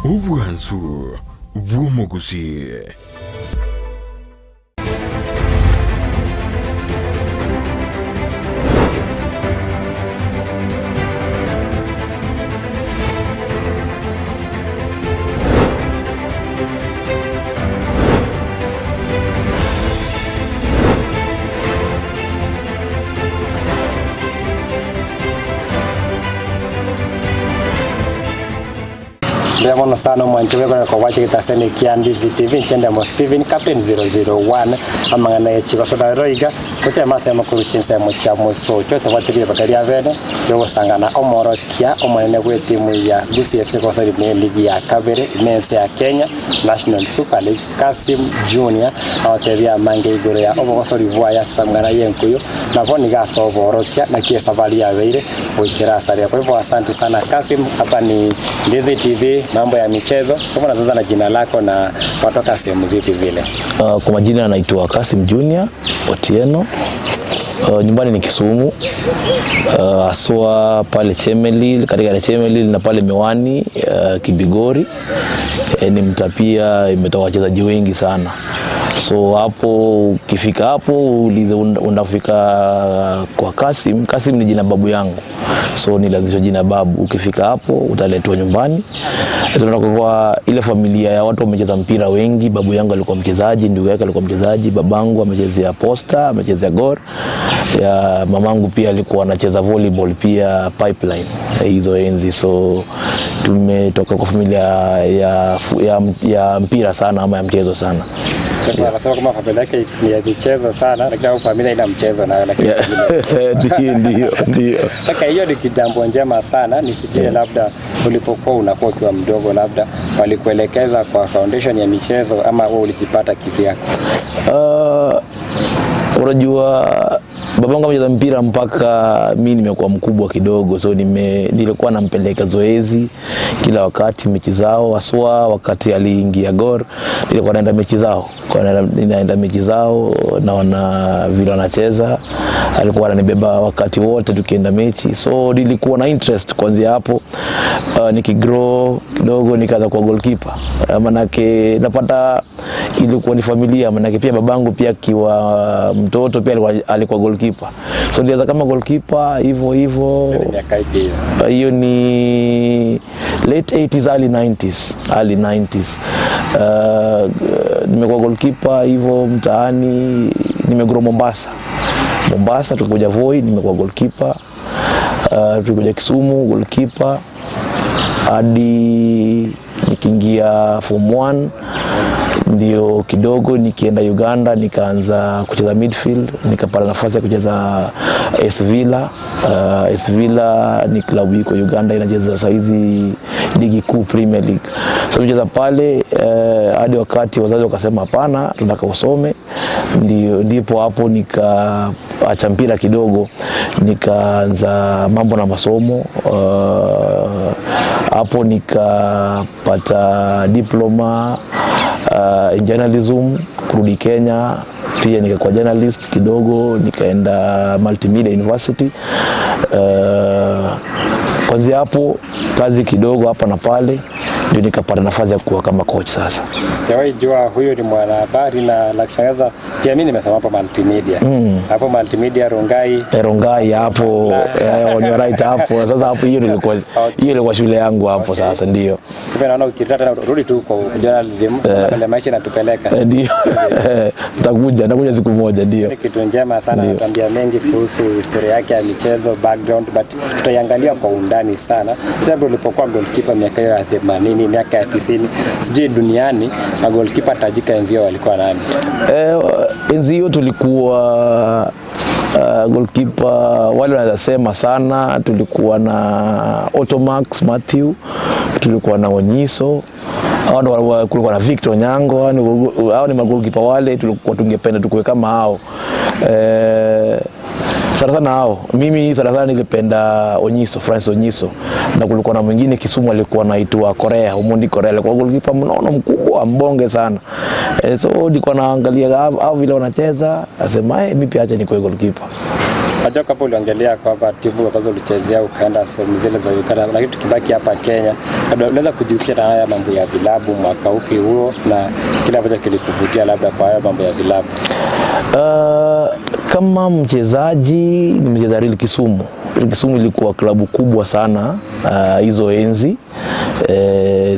Ubwansu bw'omugusi. Mbona sana mwanchiwe kwa wachi kitaseni kia Ndizi TV nchende mo Steven Captain 001 amangana ya chiva soda roiga kote masema kuruchinsa mocha moso chote watiri bakaria vene yo sangana omoro kia omanene kwe timu ya Gusii FC Coach ni ligi ya Kabere mense ya Kenya National Super League Kassim Junior awatebia mange igoro ya obogosori bwa ya samangana yenkuyo na voni gaso oboro kia na kia safari ya weire wikira saria. Kwa hivyo asante sana Kassim. Hapa ni Ndizi TV, mambo ya michezo. Kama sasa na jina lako na kutoka sehemu zipi vile? Kwa majina anaitwa Kassim Junior Otieno. Nyumbani ni Kisumu. Aswa pale Chemelil, katika Chemelil na pale Miwani, Kibigori. Ni mtapia imetoka wachezaji wengi sana. So hapo ukifika hapo unafika kwa Kassim. Kassim ni jina babu yangu. So nilazishwa jina babu. Ukifika hapo utaletwa nyumbani. Tunatoka kwa ile familia ya watu wamecheza mpira wengi. Babu yangu alikuwa mchezaji, ndugu yake alikuwa mchezaji, babangu amechezea Posta, amechezea Gor. Ya mamangu pia alikuwa anacheza volleyball pia Pipeline hizo enzi. So tumetoka kwa familia ya mpira sana ama ya mchezo sana. Kwa nasema kama familia yake ni ya michezo sana, lakini familia ina mchezo nayo lakini ndio. Sasa hiyo ni kitambo njema sana. Nisikie labda ulipokuwa unakuwa ukiwa mdogo labda walikuelekeza kwa foundation ya michezo ama wewe ulijipata kivyako? Unajua babangu amecheza mpira mpaka mimi nimekuwa mkubwa kidogo, so nilikuwa nampeleka zoezi kila wakati mechi zao. Haswa wakati aliingia Gor nilikuwa naenda mechi zao, ninaenda mechi zao naona vile wanacheza. Alikuwa ananibeba wakati wote tukienda mechi, so nilikuwa na interest kuanzia hapo. Nikigrow kidogo nikaanza kuwa goalkeeper, manake napata ilikuwa ni familia, manake pia babangu pia akiwa mtoto pia alikuwa goalkeeper. So nilianza kama goalkeeper hivyo hiyo ni late 80s early 90s. Nimekuwa goalkeeper hivyo mtaani. Nimegrow Mombasa tulikuja Voi, nimekuwa goalkeeper. Tulikuja Kisumu goalkeeper hadi nikiingia form 1. Ndio kidogo nikienda Uganda nikaanza kucheza midfield, nikapata nafasi ya kucheza AS Villa. AS Villa ni klabu iko Uganda inacheza saizi ligi kuu Premier League. So nicheza pale hadi wakati wazazi wakasema hapana, tunataka usome. Ndipo hapo nikaacha mpira kidogo, nikaanza mambo na masomo. Hapo nikapata diploma in journalism, kurudi Kenya pia nikakuwa journalist kidogo, nikaenda Multimedia University. Kwanza hapo kazi kidogo hapa na pale ndio nikapata nafasi ya kuwa kama coach sasa. Sijawahi jua huyo ni mwanahabari na la kushangaza pia mimi nimesema hapo Multimedia. Hapo Multimedia Rongai hapo on right hapo. Sasa hapo hiyo ilikuwa shule yangu hapo sasa ndio. Kwa naona ukitaka rudi tu kwa journalism na maisha yanatupeleka. Ndio. Nitakuja siku moja ndio. Ni kitu njema sana, natambia mengi kuhusu historia yake ya michezo, background, but tutaiangalia kwa undani sana. Sababu ulipokuwa goalkeeper miaka ya 80, miaka ya 90, sijui duniani goalkeeper tajika enzio walikuwa nani? Enzio tulikuwa goalkeeper wale wanasema sana, tulikuwa na Otomax Matthew, tulikuwa na Onyiso, kulikuwa na Victor Nyango. Hao ni magolikipa wale tulikuwa tungependa tukue kama hao. Sana hao. Mimi sana nilipenda Onyiso, Francis Onyiso. Na kulikuwa na mwingine Kisumu alikuwa anaitwa Korea, Umundi Korea, alikuwa golikipa mnono mkubwa, mbonge sana. So nilikuwa naangalia hao vile wanacheza, nasema mimi pia acha nikuwe golikipa. Unajua hapo uliongelea kwamba timu ambazo ulichezea ukaenda sehemu zile za Uganda, lakini tukibaki hapa Kenya, labda unaweza kujihusisha na haya mambo ya vilabu mwaka upi huo na kile ambacho kilikuvutia labda kwa haya mambo ya vilabu? Kama mchezaji nimecheza Real Kisumu. Real Kisumu ilikuwa klabu kubwa sana hizo enzi.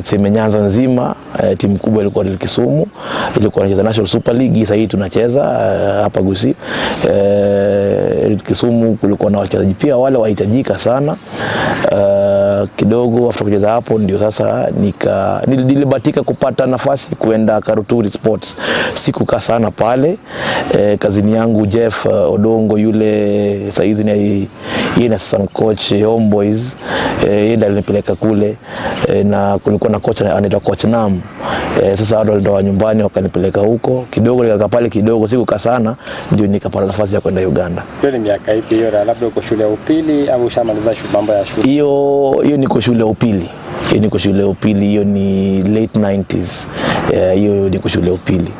Tuseme Nyanza nzima, timu kubwa ilikuwa Real Kisumu. Ilikuwa inacheza National Super League, sasa hii tunacheza hapa Gusii. Real Kisumu kulikuwa na wachezaji pia wale wahitajika sana. Kidogo after kucheza hapo ndio sasa nilibahatika kupata nafasi kuenda Karuturi Sports. Sikukaa sana pale. Kazini yangu Jeff Odongo yule saizi ni yeye assistant coach Homeboys, yeye ndiye alinipeleka kule, na kulikuwa na coach anaitwa Coach Nam. Sasa wao ndio nyumbani wakanipeleka huko. Kidogo nikakaa pale kidogo, sikukaa sana, ndio nikapata nafasi ya kwenda Uganda. Hiyo ni miaka ipi hiyo? Labda uko shule ya upili au ushamaliza mambo ya shule? Hiyo niko shule ya upili. Hiyo ni late 90s. Hiyo niko shule ya upili.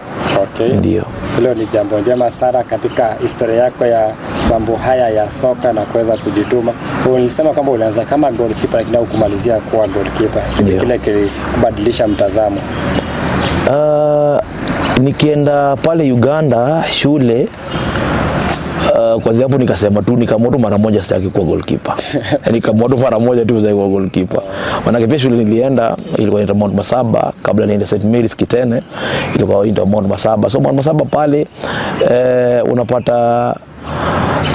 Okay. Ndio. Hilo ni jambo njema sana katika historia yako ya mambo haya ya soka na kuweza kujituma. Ulisema kwamba ulianza kama goalkeeper lakini hukumalizia kuwa goalkeeper. Kitu kile kilibadilisha mtazamo? Nikienda pale Uganda shule, kwa hapo nikasema tu nikamoto mara moja sitaki kuwa goalkeeper. Nikamoto mara moja tu sitaki kuwa goalkeeper. Maana pia shule nilienda ilikuwa inaitwa Mount Masaba, kabla niende St Mary's Kitene ilikuwa inaitwa Mount Masaba. So Mount Masaba pale unapata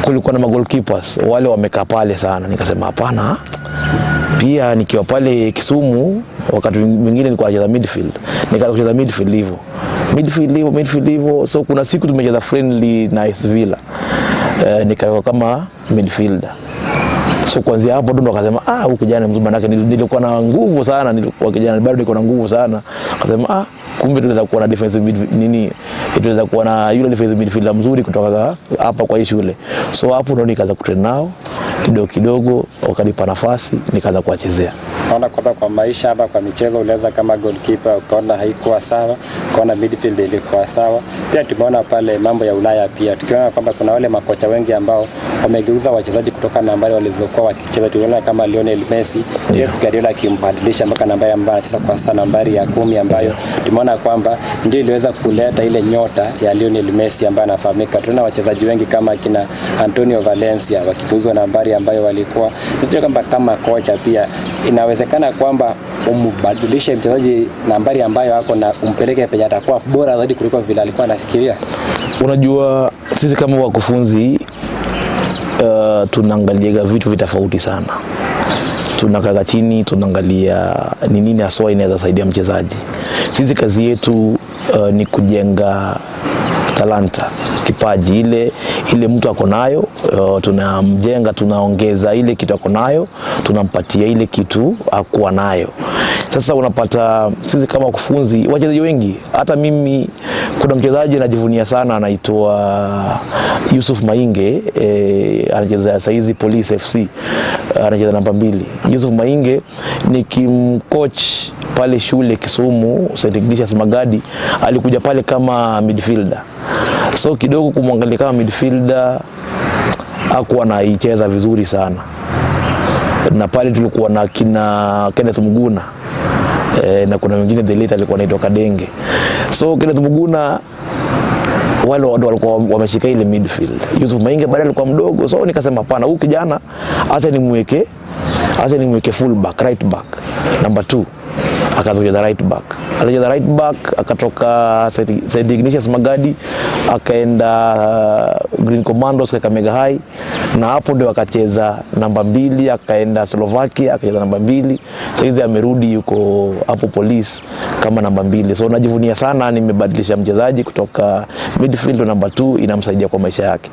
kulikuwa na goalkeepers wale wamekaa pale sana. Nikasema hapana. Pia nikiwa pale Kisumu wakati mwingine nilikuwa nacheza midfield. Nikaanza kucheza midfield hivyo. So kuna siku tumecheza friendly na AS Villa. Nikawa kama midfielder. So kuanzia hapo ndo akasema huyu kijana mzuri, manake nilikuwa na nguvu sana, nilikuwa kijana bado niko na nguvu sana. Akasema kumbe tunaweza kuwa na defensive tunaweza kuwa na yule defensive midfielder mzuri kutoka hapa kwa hii shule. So hapo ndo nikaanza kutrain nao kidogo wakanipa nafasi nikaanza kuwachezea. Naona kwamba kwa maisha hapa kwa michezo ulianza kama goalkeeper, ukaona haikuwa sawa, ukaona midfield ilikuwa sawa. Pia tumeona pale mambo ya Ulaya pia. Tukiona kwamba kuna wale makocha wengi ambao wamegeuza wachezaji kutoka nambari walizokuwa wakicheza. Tuliona kama Lionel Messi, Guardiola akimbadilisha mpaka nambari ambayo anacheza kwa sasa nambari ya 10 ambayo tumeona kwamba ndio iliweza kuleta ile nyota ya Lionel Messi ambaye anafahamika. Tunaona wachezaji wengi kama kina Antonio Valencia wakigeuzwa nambari ambayo walikuwa. Sio kwamba kama kocha pia inawezekana kwamba umbadilishe mchezaji nambari ambayo yako na umpeleke penye atakuwa bora zaidi kuliko vile alikuwa anafikiria. Unajua sisi kama wakufunzi tunaangalia vitu vitofauti sana. Tunakaa chini tunaangalia ni nini haswa inaweza saidia mchezaji. Sisi kazi yetu ni kujenga talanta, kipaji ile mtu ako nayo, tunamjenga, tunaongeza ile kitu ako nayo, tunampatia ile kitu akuwa nayo. Sasa unapata sisi kama wakufunzi wachezaji wengi, hata mimi kuna mchezaji anajivunia sana anaitwa Yusuf Mainge, anacheza saizi Police FC, anacheza namba 2. Yusuf Mainge ni kimcoach pale shule Kisumu St Ignatius Magadi, alikuja pale kama midfielder. So kidogo kumwangalia kama midfielder hakuwa anaicheza vizuri sana. Na pale tulikuwa na kina Kenneth Muguna, na kuna wengine delete alikuwa anaitwa Kadenge. So Kenneth Muguna wale walikuwa wameshika ile midfield. Yusuf Mainge bado alikuwa mdogo, so nikasema hapana, huyu kijana acha nimweke full back, right back, number 2. Akaanza kucheza right back. Alicheza right back akatoka St Ignatius Magadi akaenda Green Commandos Kakamega High, na hapo ndio akacheza namba 2, akaenda Slovakia akacheza namba 2. Sasa amerudi yuko hapo Police kama namba 2. So najivunia sana nimebadilisha mchezaji kutoka midfield namba 2, inamsaidia kwa maisha yake.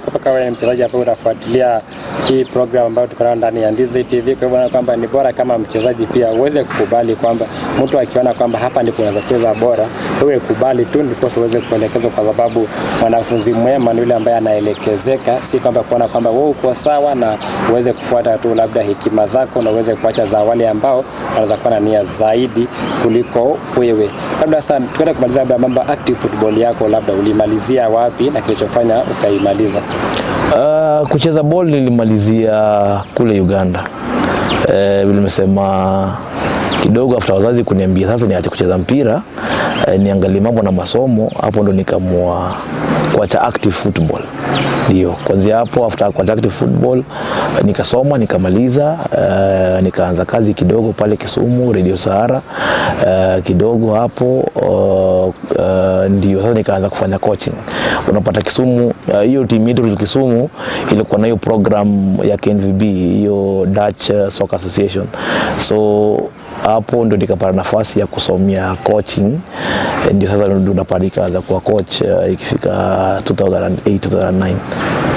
Mpaka wewe mchezaji hapo unafuatilia hii program ambayo tuko ndani ya Ndizi TV, kwa hivyo kwamba ni bora kama mchezaji pia uweze kukubali kwamba mtu akiona kwamba hapa ndipo unaweza cheza bora, wewe kubali tu ndipo uweze kuelekezwa, kwa sababu mwanafunzi mwema ni yule ambaye anaelekezeka, si kwamba kuona kwamba wewe uko sawa na uweze kufuata tu labda hekima zako na uweze kuacha za wale ambao wanaweza kuwa na nia zaidi kuliko wewe. Labda sana tukaenda kumaliza mambo active football yako, labda ulimalizia wapi na kilichofanya ukaimaliza? Kucheza ball nilimalizia kule Uganda. Vile nimesema kidogo after wazazi kuniambia sasa niache kucheza mpira, niangalie mambo na masomo, hapo ndo nikamua kuacha active football. Ndio kuanzia hapo after kuacha active football nikasoma nikamaliza, nikaanza kazi kidogo pale Kisumu Radio Sahara, kidogo hapo ndio sasa nikaanza kufanya coaching. Unapata Kisumu, hiyo timu yetu Kisumu ilikuwa na hiyo program ya KNVB, hiyo Dutch Soccer Association. So hapo ndo nikapata nafasi ya kusomea coaching, ndio sasa ndo napandika za kuwa coach ikifika 2008-2009.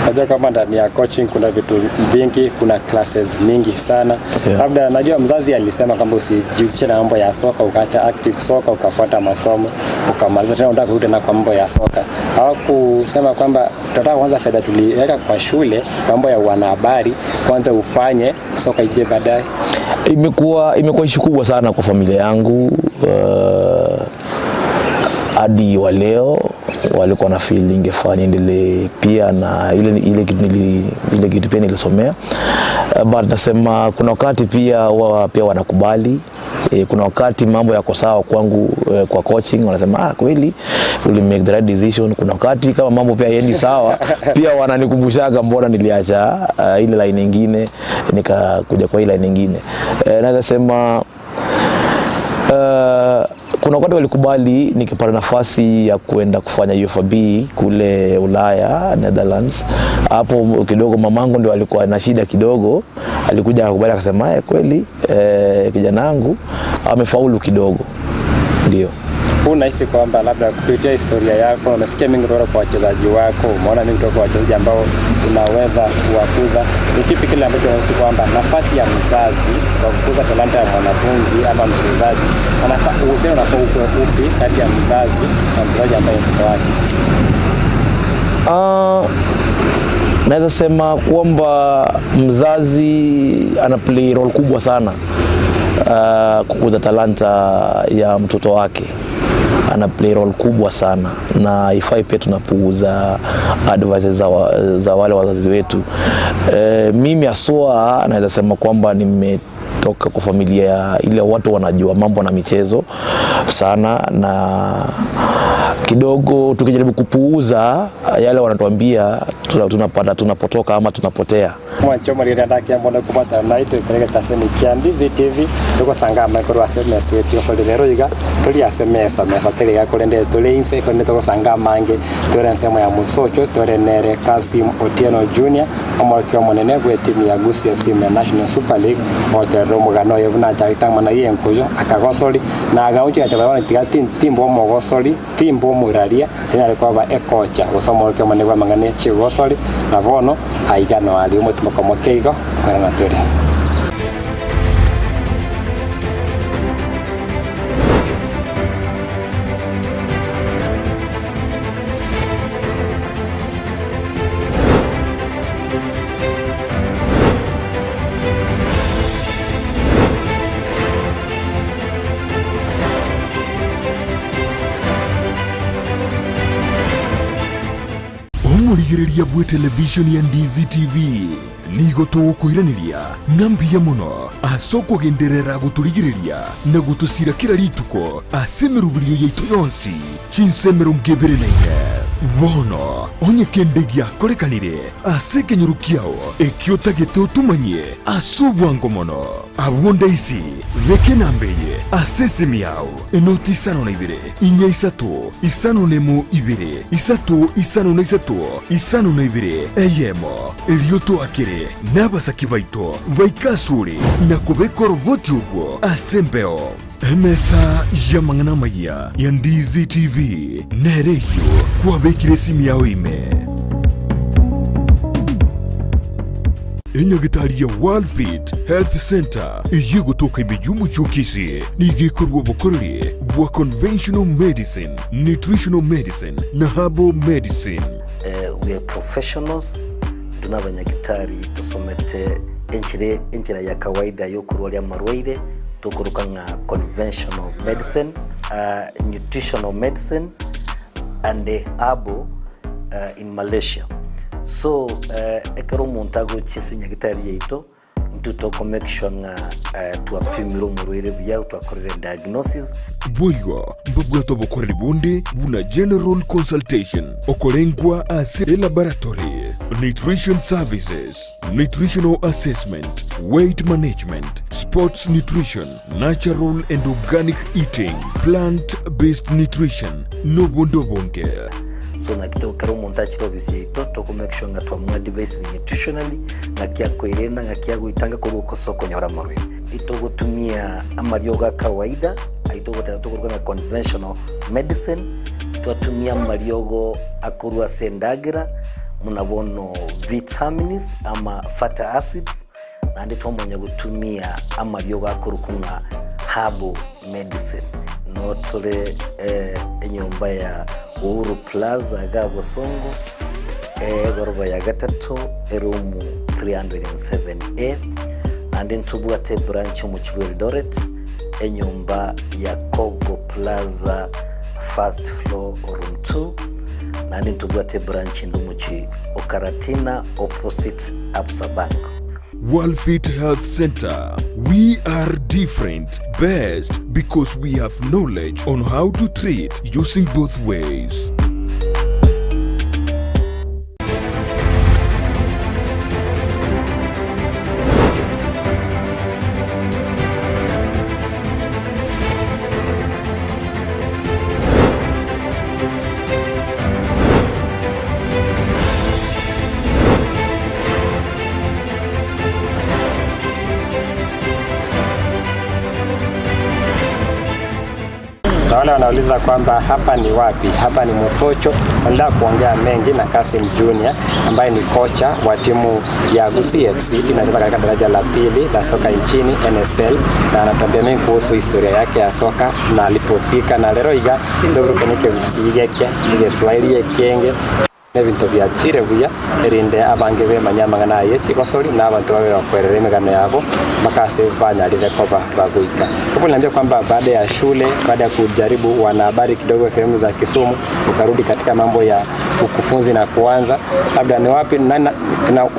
Najua kama ndani ya coaching kuna vitu vingi, kuna classes mingi sana. Labda najua mzazi alisema kwamba usijihusishe na mambo ya soka, ukaacha active soka ukafuata masomo, ukamaliza tena unataka kurudi na kwa mambo ya soka. Hawakusema kwamba tunataka kwanza fedha tuliweka kwa shule kwa mambo ya wanahabari, kwanza ufanye soka ije baadaye. Imekuwa issue kubwa sana kwa familia yangu. Hadi wa leo walikuwa na feeling ingefaa niendelee pia na ile kitu pia nilisomea, but nasema kuna wakati pia pia wanakubali. Kuna wakati mambo yako sawa kwangu kwa coaching, wanasema kweli uli make the right decision. Kuna wakati kama mambo pia yendi sawa pia wananikumbushaga mbona niliacha ile line nyingine nikakuja kwa ile line nyingine. Naweza sema kuna wakati walikubali nikipata nafasi ya kuenda kufanya UFAB kule Ulaya, Netherlands. Hapo kidogo mamangu ndio alikuwa na shida kidogo, alikuja akakubali akasema kweli kijana wangu amefaulu kidogo. Ndio. Unahisi kwamba labda kupitia historia yako unasikia mingi kutoka kwa wachezaji wako, umeona mingi kutoka kwa wachezaji ambao unaweza kuwakuza, ni kipi kile ambacho unahisi kwamba nafasi ya mzazi kwa kukuza talanta ya mwanafunzi ama mchezaji, uhusiano unafaa uwe upi kati ya mzazi na mchezaji ambaye mtoto wake? Naweza sema kwamba mzazi ana play role kubwa sana kukuza talanta ya mtoto wake. Ana play role kubwa sana na ifai pia tunapuuza advices za wale wazazi wetu. Mimi aswa naweza sema kwamba nimetoka kwa familia ile watu wanajua mambo na michezo sana, na kidogo tukijaribu kupuuza yale wanatuambia tunapotoka ama tunapotea. Mwancho marira ndakia mbona kupata naito ikorege taseni kia Ndizi TV tuko sanga makoro SMS yetu folderero iga tuli SMS mesa tele ya kolende tole inse kolende tuko sanga mange tore nsemo ya musocho tore nere Kassim Otieno Junior amorkio monene gwe timu ya Gusii FC National Super League mote romo gano yevuna charita mana yenkojo akagosoli na agauchi atabana tigati timbo mogosoli timbo muraria ina alikuwa ekocha usomorkio monene mangane chigosoli na bono aigano ali como keigo para na teoria. Umurigiriria bwe television ya Ndizi TV nigo tukuiraniria ngambia muno asoko genderera guturigiriria na gutusira kira rituko asemerubirie yeito yonsi chinsemero ngebere naine bono onye kendegia korekanire aseke nyurukiao ekiota geto tumanye asobwango mono abonda isi veke nambeye asesemiao enoti isano na ibere inya isato isano nemo ibere isato isano na isato isano na ibere eyemo elioto akere nabasaki baito baikasuri na kubeko roboti ubwo asembeo emesa ya mangana maya ya Ndizi TV nereyo kwa bekire simi yao ime enyagitari ya World Fit Health Center iye gutoka imijumujukisi nigikorwa bukorere wa conventional medicine, nutritional medicine na herbal medicine. We are professionals, tunabanyagitari tusomete enchira ya kawaida yo kurwalia marwaire tukuruka nga conventional medicine, nutritional medicine and herbal in Malaysia. So ekero montago chisi nyagitari yeito ntutoko make sure nga tuapimiro murwire bya twakorere diagnosis. Boigo mbabwato bokorera bunde buna general consultation okolengwa ase laboratory, nutrition services, nutritional assessment, weight management, sports nutrition, natural and organic eating, plant-based nutrition, no bondo bonke. So na kito karo montage to bisi ito to make sure nga twamwa device nutritionally nga kia koirena nga kia guitanga ko soko nyora marwe ito gutumia amarioga kawaida aito gutera tukuruga conventional medicine tuatumia mariogo akurua sendagira munabono vitamins ama fatty acids na ndito mwenye gutumia amariogo akurukunga herbal medicine no tole enyomba ya Uhuru Plaza Gabo Songo goroba ya gatatu erumu 307A and then tubwate branch mu Eldoret enyumba ya Kogo Plaza first floor room 2 and then tubwate branch ndumuchi Okaratina opposite Absa Bank. Worldfit Health Center. We are different, best because we have knowledge on how to treat using both ways. Wale wanauliza kwamba hapa ni wapi? Hapa ni Musocho. Nataka kuongea mengi na Kassim Junior ambaye ni kocha wa timu ya Gusii FC inacheza katika daraja la pili la soka nchini NSL, na anatuambia mengi kuhusu historia yake ya soka na alipofika na lero iga ndio kenike Gusii ile Swahili yekenge nebintu bya chirebuya erinde abange be manyamagana yechi kosori na abantu bawe bakwerere megano yabo makase banyalire koba baguika. Hapo niambia kwamba baada ya shule, baada ya kujaribu wanahabari kidogo sehemu za Kisumu, ukarudi katika mambo ya ukufunzi na kuanza, labda ni wapi na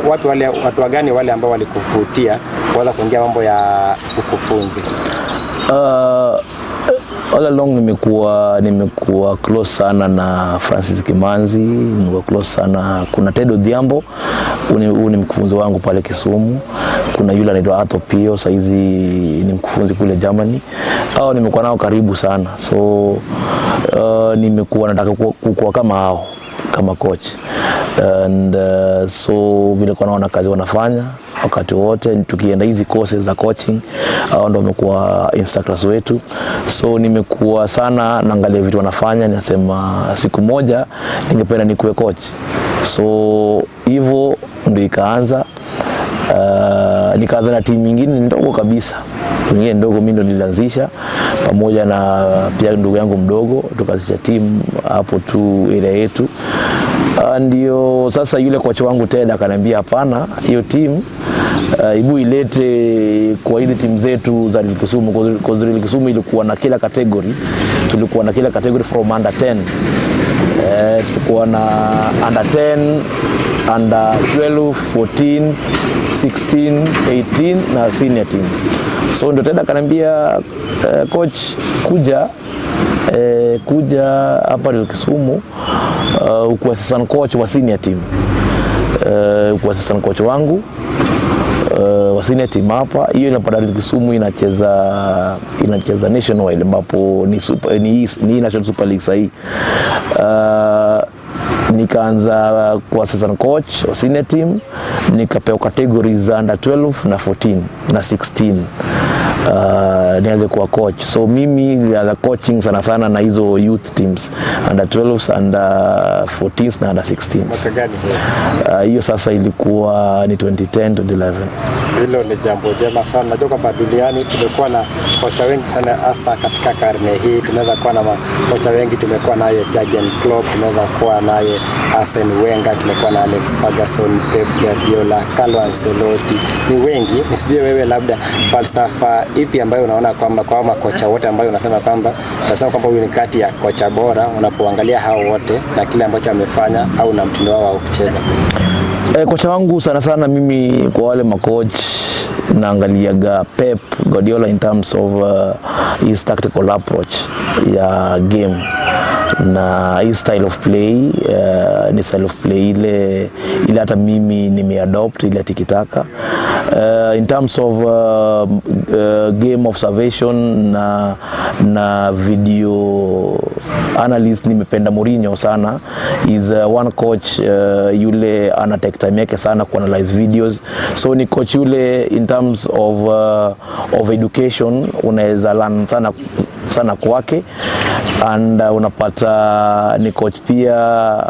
wapi wale watu gani wale ambao walikuvutia kuanza kuingia mambo ya ukufunzi? All along nimekuwa close sana na Francis Kimanzi, nimekuwa close sana. Kuna Ted Odhiambo, ni mkufunzi wangu pale Kisumu. Kuna yule anaitwa Arthur Pio, saizi ni mkufunzi kule Germany. Hao nimekuwa nao karibu sana. So nimekuwa nataka kuwa kama hao, kama coach. And so vile kwa naona kazi wanafanya wakati wote tukienda hizi courses za coaching, hao ndio wamekuwa instructors wetu. So nimekuwa sana naangalia vitu wanafanya, ninasema siku moja ningependa nikuwe coach. So hivyo ndio ikaanza. Nikaanza na timu nyingine ndogo kabisa. Nyingine ndogo mimi ndo nilianzisha pamoja na pia ndugu yangu mdogo, tukaanzisha timu hapo tu area yetu. Ndio sasa yule coach wangu Ted akaniambia hapana, hiyo timu ibu ilete kwa hizi timu zetu za Kisumu, kwa sababu Kisumu ilikuwa na kila category. Tulikuwa na kila category from under 10. Tulikuwa na under 10, under 12, 14, 16, 18 na senior team. So ndio Ted akaniambia coach kuja hapa ni Kisumu, ukuwa assistant coach wa senior team. Ukuwa assistant coach wangu wa senior team hapa. Hiyo inapata Kisumu inacheza nationwide ambapo ni National Super League sahi. Nikaanza kuwa assistant coach wa senior team, nikapewa categories za under 12 na 14 na 16. nianze kuwa coach. So mimi nilianza coaching sana sana na hizo youth teams, under 12s, under 14s na under 16s. Hiyo sasa ilikuwa ni 2010 to 11. Hilo ni jambo jema sana. Najua kwamba duniani tumekuwa na kocha wengi sana, hasa katika karne hii. Tunaweza kuwa na kocha wengi, tumekuwa naye Jurgen Klopp, tunaweza kuwa naye Arsene Wenger, tumekuwa na Alex Ferguson, Pep Guardiola, Carlo Ancelotti. Ni wengi. Nisijue wewe labda falsafa ipi ambayo unaona kwamba kwa makocha wote ambayo unasema kwamba huyu ni kati ya kocha bora unapoangalia hao wote na kile ambacho amefanya au na mtindo wao wa kucheza? Kocha wangu sana sana mimi kwa wale makoch naangaliaga Pep Guardiola in terms of his tactical approach ya game na his style of play. Ni style of play ile hata mimi nimeadopt ile tikitaka. In terms of game observation na video analyst, nimependa Mourinho sana. Is one coach yule ana take time yake sana ku analyze videos. So ni coach yule in terms of education unaweza learn sana kwake, and unapata ni coach pia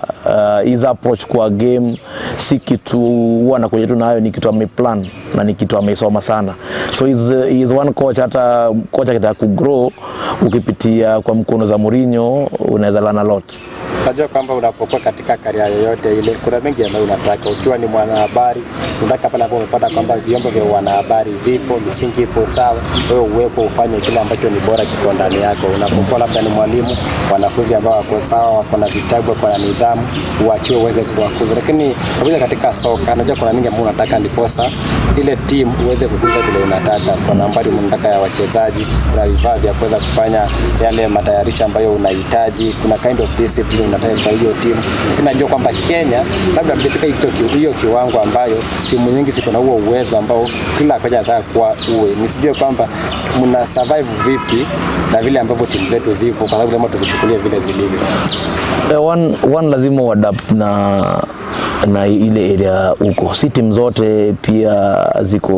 his approach kwa game si kitu huwa anakuja tu nayo, ni kitu ameplan na ni kitu amesoma sana. So is one coach, hata coach akitaka ku grow ukipitia kwa mkono za Mourinho unaweza learn a lot. Unajua kwamba unapokuwa katika career yoyote ile kuna mengi ambayo unataka. Ukiwa ni mwanahabari, unataka pale ambapo umepata kwamba vyombo vya wanahabari vipo, misingi ipo sawa, wewe uwepo ufanye kile ambacho ni bora kiko ndani yako. Unapokuwa labda ni mwalimu, wanafunzi ambao wako sawa, wako na vitabu, wako na nidhamu, uachiwe uweze kuwakuza. Lakini unapokuja katika soka, unajua kuna mengi ambayo unataka ndiposa ile team uweze kukuza vile unataka. Kwa nambari unataka ya wachezaji, kuna vifaa vya kuweza kufanya yale matayarisho ambayo unahitaji, kuna kind of discipline unataka kwa hiyo timu. Najua kwamba Kenya labda tulifika hiyo kiwango ambayo timu nyingi ziko na huo uwezo ambao kila kocha anataka kuwa uwe. Nisijue kwamba mna survive vipi na vile ambavyo timu zetu zipo, kwa sababu lazima tuzichukulie vile zilivyo. One lazima uadapt na ile area huko. Si timu zote pia ziko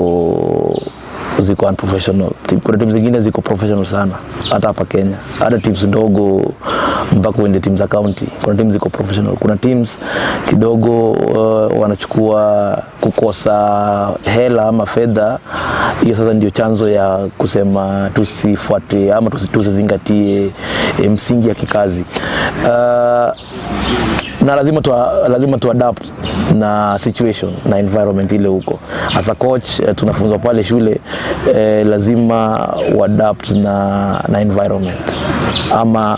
unprofessional. Kuna timu zingine ziko professional sana, hata hapa Kenya. Hata teams ndogo mpaka wende teams za county, kuna teams ziko professional. Kuna teams kidogo wanachukua kukosa hela ama fedha. Hiyo sasa ndio chanzo ya kusema tusifuate ama tusizingatie msingi ya kikazi. Na lazima tu adapt na situation na environment ile huko. As a coach tunafunzwa pale shule, lazima uadapt na environment ama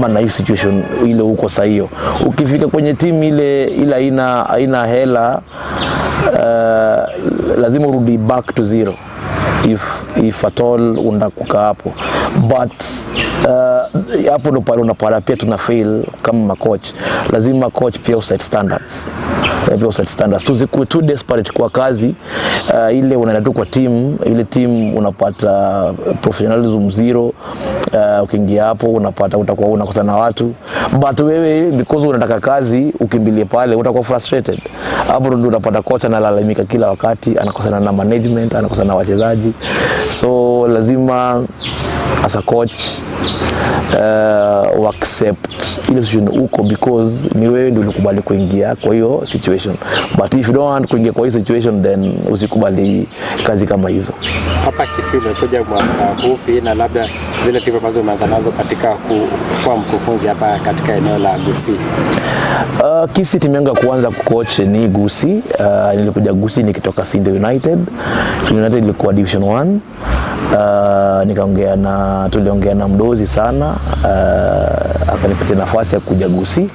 na hiyo situation ile huko. Sasa hiyo ukifika kwenye team ile haina hela, lazima urudi back to zero if at all undakuka hapo. But hapo ndo pale unapata pia tuna fail kama coach. Lazima coach pia set standards. Tuzikuwe too desperate kwa kazi ile unaenda tu kwa team, ile team unapata professionalism zero. Ukiingia hapo unapata utakuwa unakosana na watu, but wewe because unataka kazi ukimbilie pale utakuwa frustrated. Hapo ndio unapata coach analalamika kila wakati, anakosana na management, anakosana na wachezaji. So lazima as a coach accept ile situation uko, because ni wewe ndio ulikubali kuingia kwa hiyo situation. But if you don't want kuingia kwa hiyo situation, then usikubali kazi kama hizo. Hapa Kisii umekuja mwaka upi, na labda zile timu ambazo umeanza nazo katika kuwa mkufunzi hapa katika eneo la Gusii? Kisii timu yangu ya kwanza kucoach ni Gusii. Nilikuja Gusii nikitoka Sinde United. Sinde United ilikuwa Division 1. Tuliongea na mdozi sana, akanipatia nafasi ya kuja Gusii.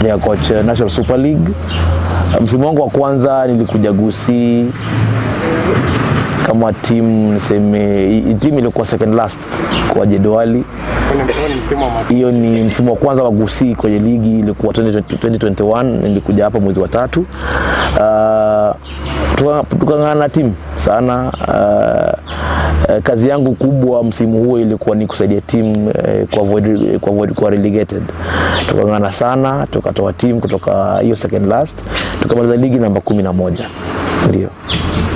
Ni coach National Super League. Msimu wangu wa kwanza nilikuja Gusii kama team, niseme team ilikuwa second last kwa jedwali. Hiyo ni msimu wa kwanza wa Gusii kwenye ligi, ilikuwa 2021. Nilikuja hapa mwezi wa 3. Tukangana na team sana. Kazi yangu kubwa msimu huo ilikuwa ni kusaidia team kwa relegated. Tukangana sana, tukatoa team kutoka hiyo second last, tukamaliza ligi namba 11. Ndio.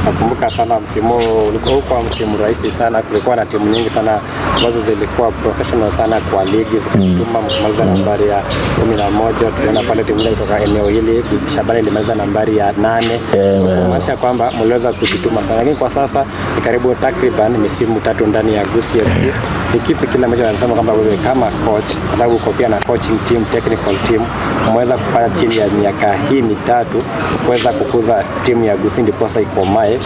nakumbuka sana msimu ulikuwa msimu rahisi sana, kulikuwa na timu nyingi sana ambazo zilikuwa professional sana kwa ligi zikituma kumaliza nambari ya 11. Tuliona pale timu kutoka eneo hili Shabani ilimaliza nambari ya 8, kumaanisha kwamba mliweza kujituma sana. Lakini kwa sasa ni karibu takriban misimu 3 ndani ya Gusii FC. Ni kipi kile ambacho anasema kwamba wewe kama coach, kwa sababu uko pia na coaching team, technical team, umeweza kufanya chini ya miaka hii mitatu kuweza kukuza timu ya Gusii ndiposa ikomae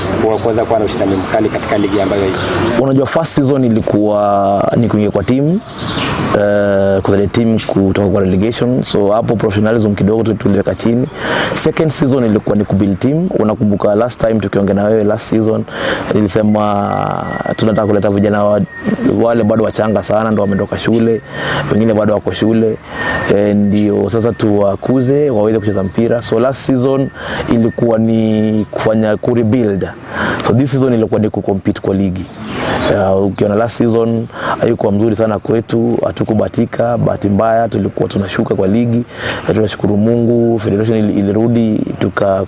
kuweza kuwa na ushindani mkali katika ligi ambayo hii? Unajua first season ilikuwa ni kuingia kwa team, kwa team kutoka kwa relegation, so hapo professionalism kidogo tuliweka chini. Second season ilikuwa ni kubuild team. Unakumbuka last time tukiongea na wewe last season nilisema tunataka kuleta vijana wale bado wachanga sana, ndio wametoka shule, wengine bado wako shule, ndio sasa tuwakuze waweze kucheza mpira. So last season ilikuwa ni kufanya rebuild. So this season ilikuwa ni kucompete kwa ligi. Ukiona last season haikuwa mzuri sana kwetu, hatukubatika, bahati mbaya tulikuwa tunashuka kwa ligi. Tunashukuru Mungu, federation ilirudi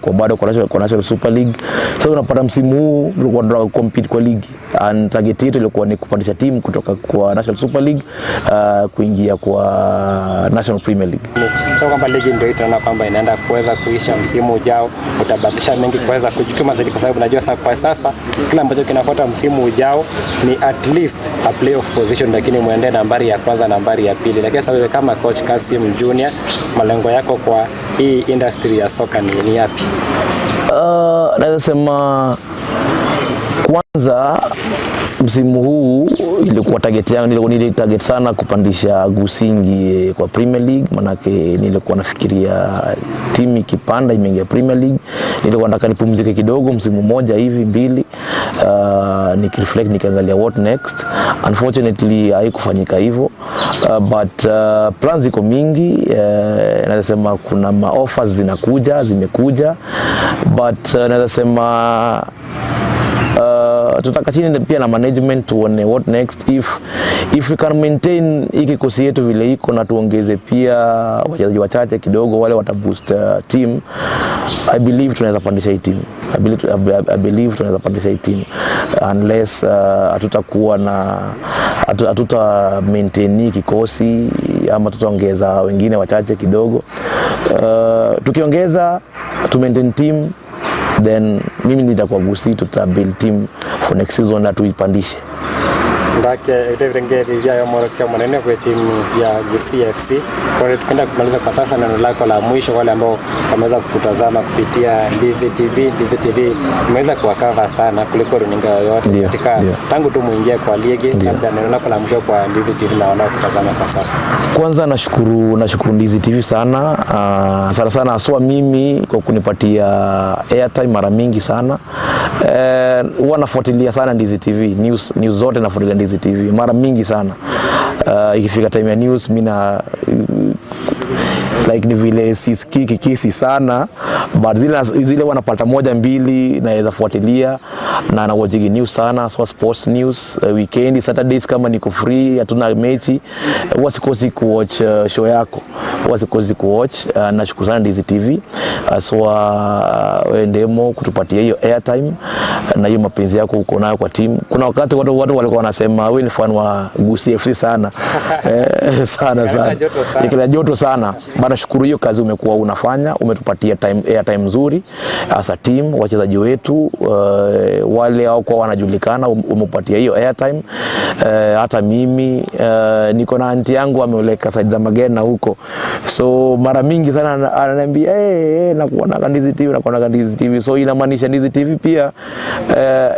kwa bado kwa National Super League. Sasa unapata msimu huu tulikuwa tunataka compete kwa ligi, and target yetu ilikuwa ni kupandisha timu kutoka kwa National Super League kuingia kwa National Premier League. Sio kwamba ligi ndio itaona kwamba inaenda kuweza kuisha msimu ujao, utabatisha mengi kuweza kujituma zaidi, kwa sababu najua kwa sasa kila ambacho kinafuata msimu ujao ni at least a playoff position, lakini muende nambari ya kwanza, nambari ya pili. Lakini sasa wewe kama coach Kassim Junior, malengo yako kwa hii industry ya soka ni yapi? Naweza sema kwanza msimu huu ilikuwa target yangu, nilikuwa target sana kupandisha Gusii kwa Premier League, manake nilikuwa nafikiria timu ikipanda imeingia Premier League, nilikuwa nataka nipumzike kidogo msimu mmoja hivi mbili, nikireflect nikiangalia what next. Unfortunately haikufanyika hivyo, but plans ziko mingi. Naweza sema kuna offers zimekuja, but naweza sema tutaka chini pia na management tuone what next, if we can maintain hiki kikosi yetu vile iko na tuongeze pia wachezaji wachache kidogo wale wataboost team. I believe tunaweza pandisha hii team. I believe tunaweza pandisha hii team unless hatutakuwa na hatuta maintain kikosi ama tutaongeza wengine wachache kidogo. Tukiongeza to maintain team, then mimi nitakuwa Gusii, tuta-build team for next season na tuipandishe. Ndake ngeri ya morokea maneno kwa timu ya Gusii FC. Kwa tukenda kumaliza kwa sasa, neno lako la mwisho wale ambao wameweza kutazama kupitia Ndizi TV. Ndizi TV imeweza kuwakava sana kuliko runinga yoyote katika tangu tu muingie kwa ligi. Labda neno lako la mwisho kwa Ndizi TV na wanaokutazama kwa sasa. Kwanza nashukuru Ndizi TV sana, sana haswa mimi kwa kunipatia airtime mara mingi sana. Huwa nafuatilia sana Ndizi TV, news zote nafuatilia Ndizi TV mara mingi sana. Ikifika time ya news mina like ni vile sisikiki kisi sana, but zile wanapata moja mbili naweza fuatilia na watch news sana, so sports news. Weekend Saturdays kama niko free hatuna mechi, wasikosi kuwatch show yako, wasikosi kuwatch. Nashukuru sana Ndizi TV, so endemo kutupatia hiyo airtime na hiyo mapenzi yako uko nayo kwa team. Kuna wakati watu walikuwa wanasema wewe ni fan wa Gusii FC sana sana ikila joto sana. Nashukuru hiyo kazi umekuwa unafanya, umetupatia airtime nzuri as a team. Wachezaji wetu wale au kwa wanajulikana, umepatia hiyo airtime. Hata mimi niko na aunti yangu ameoleka side za Magena huko, so mara mingi sana ananiambia nakuona Ndizi TV, nakuona Ndizi TV. So inamaanisha Ndizi TV pia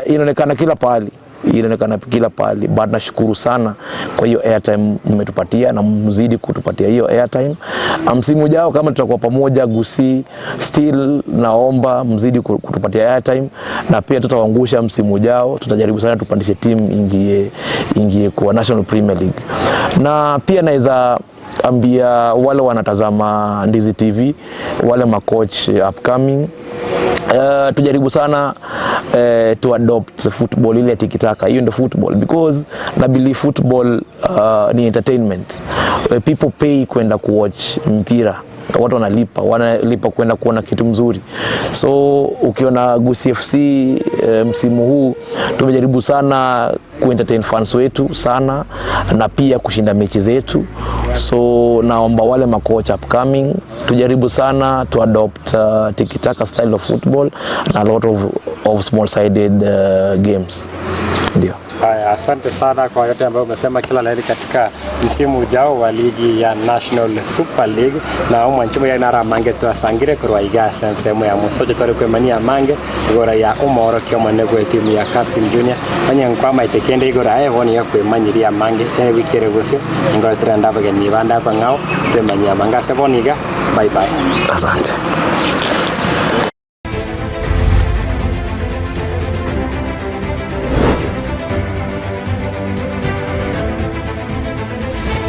inaonekana kila pahali, but nashukuru sana kwa hiyo airtime mmetupatia na mzidi kutupatia hiyo airtime. Msimu ujao kama tutakuwa pamoja Gusii, still naomba mzidi kutupatia airtime, na pia tutawaangusha msimu ujao, tutajaribu sana tupandishe team ingie kwa National Premier League. Na pia naweza ambia wale wanatazama Ndizi TV, wale macoach upcoming, tujaribu sana to adopt football ile tikitaka. Hiyo ndio football, because na believe football ni entertainment. People pay kwenda kuwatch mpira, watu wanalipa kwenda kuona kitu mzuri. So ukiona Gusii FC msimu huu tumejaribu sana kuentertain fans wetu sana na pia kushinda mechi zetu. So naomba wale makocha upcoming tujaribu sana to adopt tiki-taka style of football and a lot of small-sided games. Ndio. Asante sana kwa yote ambayo umesema. Kila laheri katika msimu ujao wa ligi ya National Super League, na umwanchimo ya nara mange twasangire kurwa igasa nsemo ya musoje tore kwemania mange igora ya umoro kyo manego timu ya Kassim Junior fanya nkwama itekende igora woni ya kwemanyiria mange tene wikere gusio ngora trenda bageni banda kwa ngao twemania manga seboniga. Bye bye. Asante.